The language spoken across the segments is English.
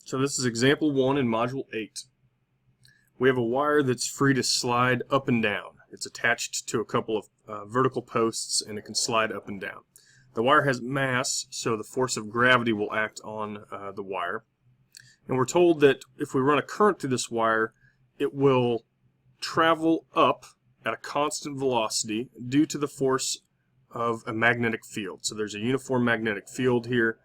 So this is example 1 in module 8. We have a wire that's free to slide up and down. It's attached to a couple of vertical posts, and it can slide up and down. The wire has mass, so the force of gravity will act on the wire. And we're told that if we run a current through this wire, it will travel up at a constant velocity due to the force of a magnetic field. So there's a uniform magnetic field here.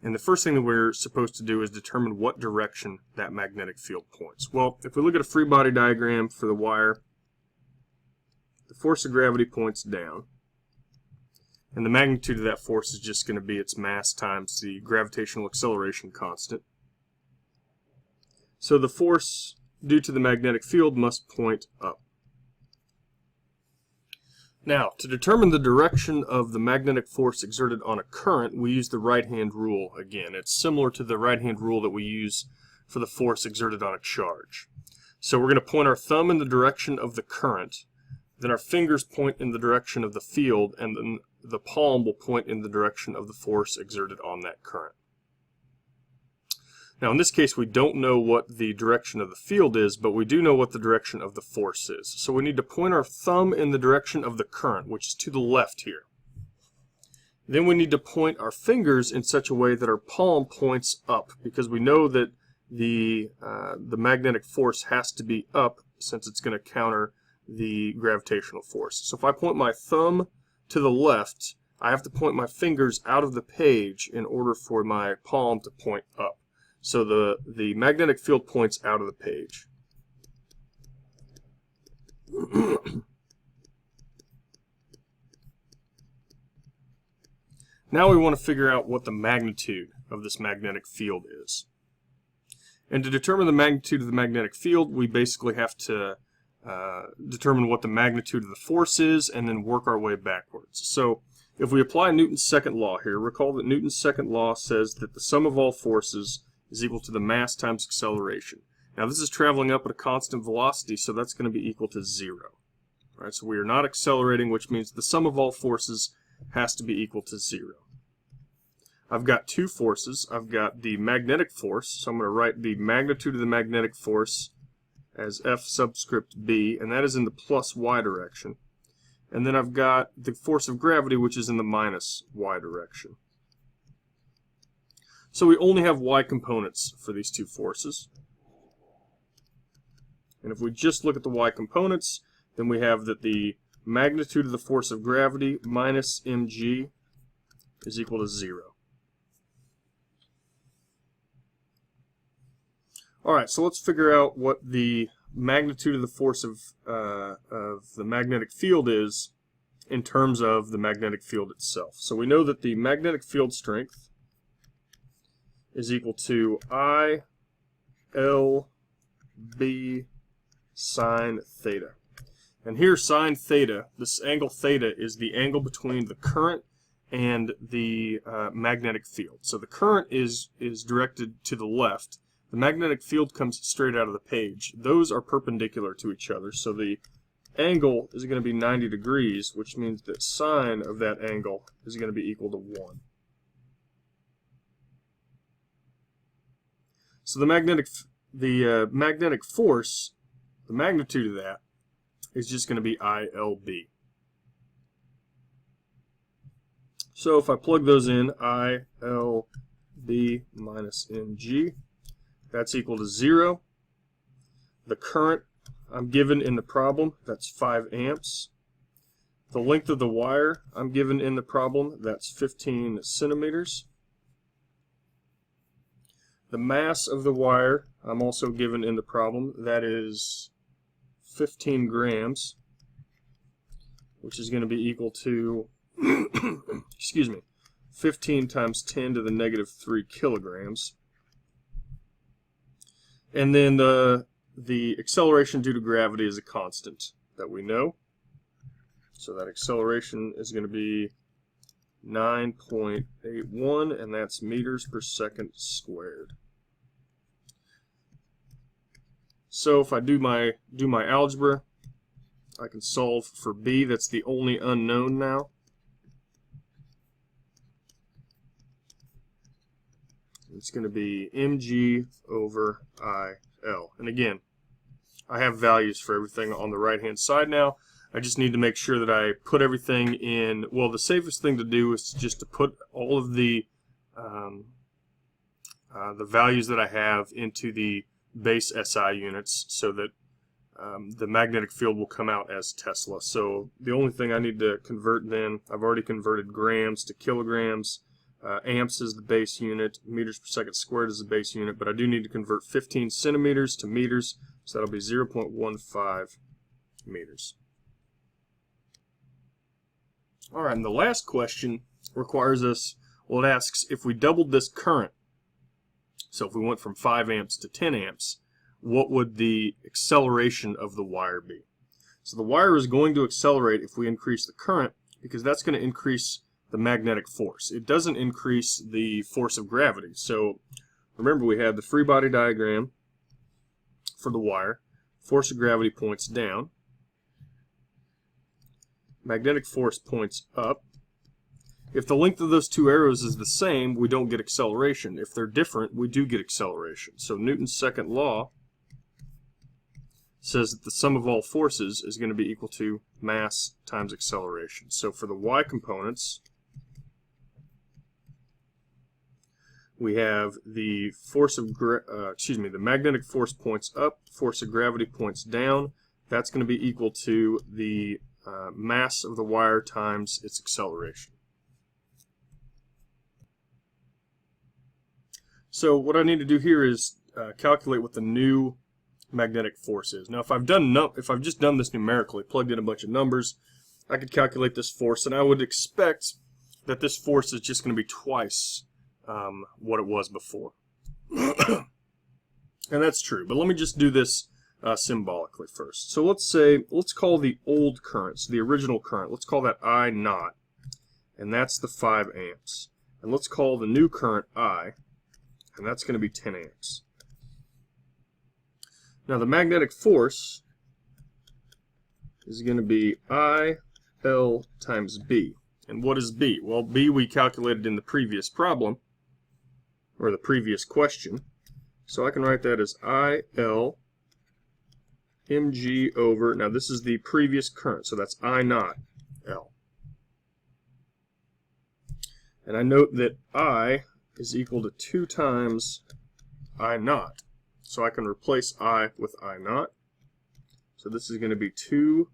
And the first thing that we're supposed to do is determine what direction that magnetic field points. Well, if we look at a free body diagram for the wire, the force of gravity points down. And the magnitude of that force is just going to be its mass times the gravitational acceleration constant. So the force due to the magnetic field must point up. Now, to determine the direction of the magnetic force exerted on a current, we use the right-hand rule again. It's similar to the right-hand rule that we use for the force exerted on a charge. So we're going to point our thumb in the direction of the current, then our fingers point in the direction of the field, and then the palm will point in the direction of the force exerted on that current. Now in this case we don't know what the direction of the field is, but we do know what the direction of the force is. So we need to point our thumb in the direction of the current, which is to the left here. Then we need to point our fingers in such a way that our palm points up, because we know that the magnetic force has to be up since it's going to counter the gravitational force. So if I point my thumb to the left, I have to point my fingers out of the page in order for my palm to point up. So the magnetic field points out of the page. Now we want to figure out what the magnitude of this magnetic field is. And to determine the magnitude of the magnetic field, we basically have to determine what the magnitude of the force is and then work our way backwards. So if we apply Newton's second law here, recall that Newton's second law says that the sum of all forces is equal to the mass times acceleration. Now this is traveling up at a constant velocity, so that's going to be equal to 0. All right, so we are not accelerating, which means the sum of all forces has to be equal to 0. I've got two forces. I've got the magnetic force, so I'm going to write the magnitude of the magnetic force as F subscript B, and that is in the plus y direction. And then I've got the force of gravity, which is in the minus y direction. So we only have y components for these two forces. And if we just look at the y components, then we have that the magnitude of the force of gravity minus mg is equal to 0. Alright, so let's figure out what the magnitude of the force of the magnetic field is in terms of the magnetic field itself. So we know that the magnetic field strength is equal to I L B sine theta. And here sine theta, this angle theta is the angle between the current and the magnetic field. So the current is directed to the left. The magnetic field comes straight out of the page. Those are perpendicular to each other. So the angle is going to be 90 degrees, which means that sine of that angle is going to be equal to 1. So the magnetic force, the magnitude of that, is just going to be ILB. So if I plug those in, ILB minus mg, that's equal to 0. The current I'm given in the problem, that's 5 amps. The length of the wire I'm given in the problem, that's 15 centimeters. The mass of the wire I'm also given in the problem, that is 15 grams, which is going to be equal to, excuse me, 15 times 10 to the negative 3 kilograms. And then the acceleration due to gravity is a constant that we know. So that acceleration is going to be 9.81, and that's meters per second squared. So if I do my algebra, I can solve for B. That's the only unknown now. It's going to be mg over IL. And again, I have values for everything on the right-hand side now. I just need to make sure that I put everything in. Well, the safest thing to do is just to put all of the values that I have into the base SI units so that the magnetic field will come out as Tesla. So the only thing I need to convert then, I've already converted grams to kilograms. Amps is the base unit, meters per second squared is the base unit, but I do need to convert 15 centimeters to meters, so that'll be 0.15 meters. All right, and the last question requires us, well, it asks if we doubled this current, so if we went from 5 amps to 10 amps, what would the acceleration of the wire be? So the wire is going to accelerate if we increase the current, because that's going to increase the magnetic force. It doesn't increase the force of gravity. So remember, we had the free body diagram for the wire. Force of gravity points down. Magnetic force points up. If the length of those two arrows is the same, we don't get acceleration. If they're different, we do get acceleration. So Newton's second law says that the sum of all forces is going to be equal to mass times acceleration. So for the y components, we have the force of the magnetic force points up, force of gravity points down. That's going to be equal to the mass of the wire times its acceleration. So what I need to do here is calculate what the new magnetic force is. Now, if I've just done this numerically, plugged in a bunch of numbers, I could calculate this force, and I would expect that this force is just going to be twice what it was before. And that's true, but let me just do this symbolically first. So let's call the old current, so the original current, let's call that I naught, and that's the 5 amps. And let's call the new current I, and that's going to be 10 amps. Now the magnetic force is going to be IL times B. And what is B? Well, B we calculated in the previous problem, or the previous question. So I can write that as IL mg over, now this is the previous current, so that's I naught L. And I note that I is equal to 2 times I naught. So I can replace I with I naught. So this is going to be 2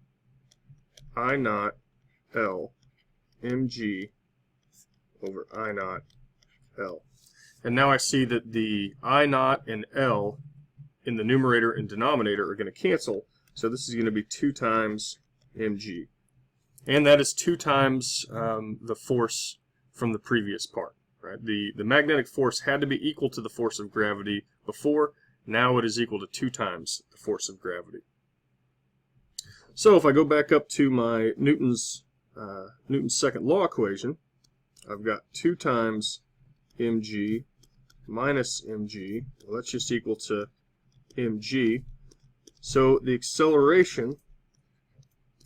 I naught L mg over I naught L. And now I see that the I naught and L in the numerator and denominator are going to cancel. So this is going to be 2 times mg. And that is 2 times the force from the previous part. Right? The magnetic force had to be equal to the force of gravity before. Now it is equal to 2 times the force of gravity. So if I go back up to my Newton's second law equation, I've got 2 times mg minus mg. Well, that's just equal to mg. So the acceleration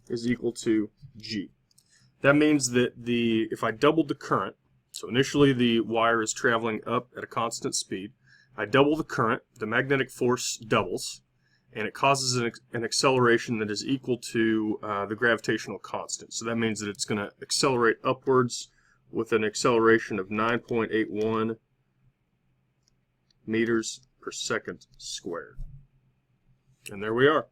is equal to g. That means that if I doubled the current, so initially the wire is traveling up at a constant speed, I double the current, the magnetic force doubles, and it causes an acceleration that is equal to the gravitational constant. So that means that it's going to accelerate upwards with an acceleration of 9.81 meters per second squared. And there we are.